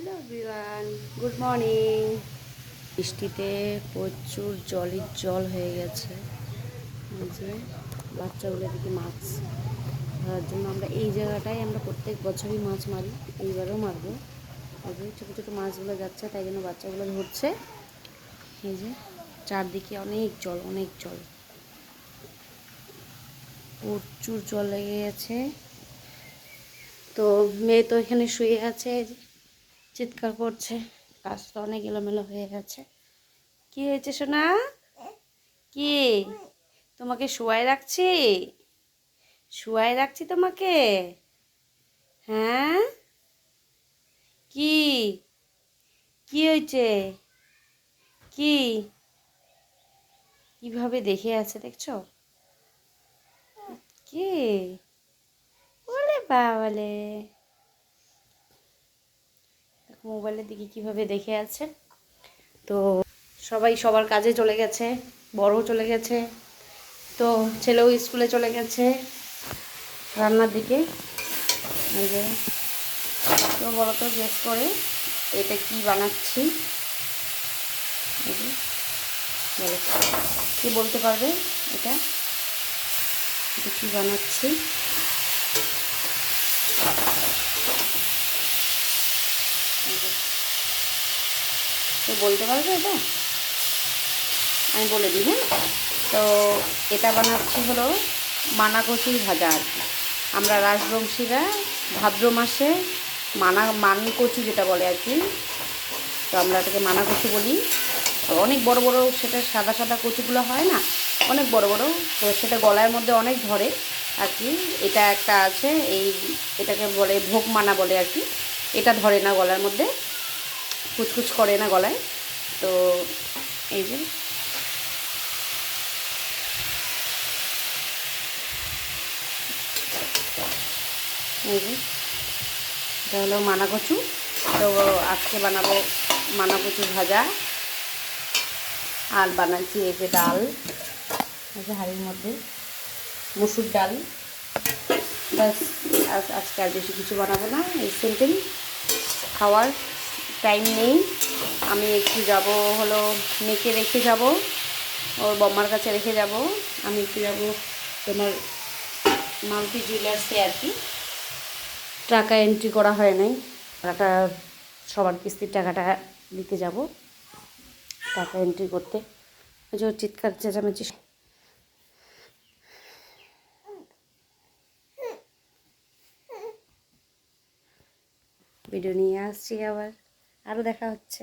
Hello everyone, good morning. বৃষ্টিতে প্রচুর জল হয়ে গেছে। এই যে বাচ্চাগুলো দিকে মাছ ধরার জন্য আমরা এই জায়গাটায় আমরা প্রত্যেক বছরই মাছ মারি, এইবারও মারবো। এই যে ছোটো ছোটো মাছগুলো যাচ্ছে, তাই জন্য বাচ্চাগুলো ধরছে। এই যে চারদিকে অনেক জল, প্রচুর জল লেগে গেছে। তো মেয়ে তো এখানে শুয়ে আছে, চিৎকার করছে। কাজটা অনেক এলোমেলো হয়ে গেছে। কি হয়েছে সোনা? কি তোমাকে শুয়ায় রাখছি তোমাকে? হ্যাঁ, কি কি হয়েছে? কি কিভাবে দেখে আছে দেখছো? কি বলে বাবালে, মোবাইলের দিকে কিভাবে দেখে আছে। তো সবাই সবার কাজে চলে গেছে, বড়ও চলে গেছে, তো ছেলেও স্কুলে চলে গেছে রান্নার দিকে। এই যে তো বলো তো, গেস করে এটা কি বানাচ্ছি? এই যে বলো, কি বলতে পারবে এটা? এটা কি বানাচ্ছি? তো বলতে পারবে এটা? আমি বলে দিই, হ্যাঁ। তো এটা বানাচ্ছি হলো মানাকচুর ভাজা আর কি। আমরা রাজবংশীরা ভাদ্র মাসে মানকচু যেটা বলে আর কি, তো আমরা এটাকে মানাকচু বলি। অনেক বড় বড় সেটা সাদা সাদা কচুগুলো হয় না, অনেক বড় বড়। তো সেটা গলার মধ্যে অনেক ধরে আর কি। এটা একটা আছে, এটাকে বলে ভোগ মানা বলে আর কি। এটা ধরে না গলার মধ্যে, কুচকুচ করে না গলায়। তো এই যে এটা হলো মানাকচু। তো আজকে বানাবো মানাকচু ভাজা, আর বানাচ্ছি এই যে ডাল, এই যে হাঁড়ির মধ্যে মসুর ডাল। ব্যাস, আজকে আর বেশি কিছু বানাবো না, এই সিম্পল। খাওয়ার টাইম নেই। আমি একটু যাব হলো মেয়েকে রেখে যাব, ওর বম্মার কাছে রেখে যাব। আমি একটু যাব তোমার মাল্টি জুয়েলার্সে আর কি। টাকা এন্ট্রি করা হয় নাই, টাকাটা সবার কিস্তির টাকাটা দিতে যাব, টাকা এন্ট্রি করতে। ওই যে চিৎকার চেঁচামেচি, ভিডিও নিয়ে আসছি, আবার আরও দেখা হচ্ছে।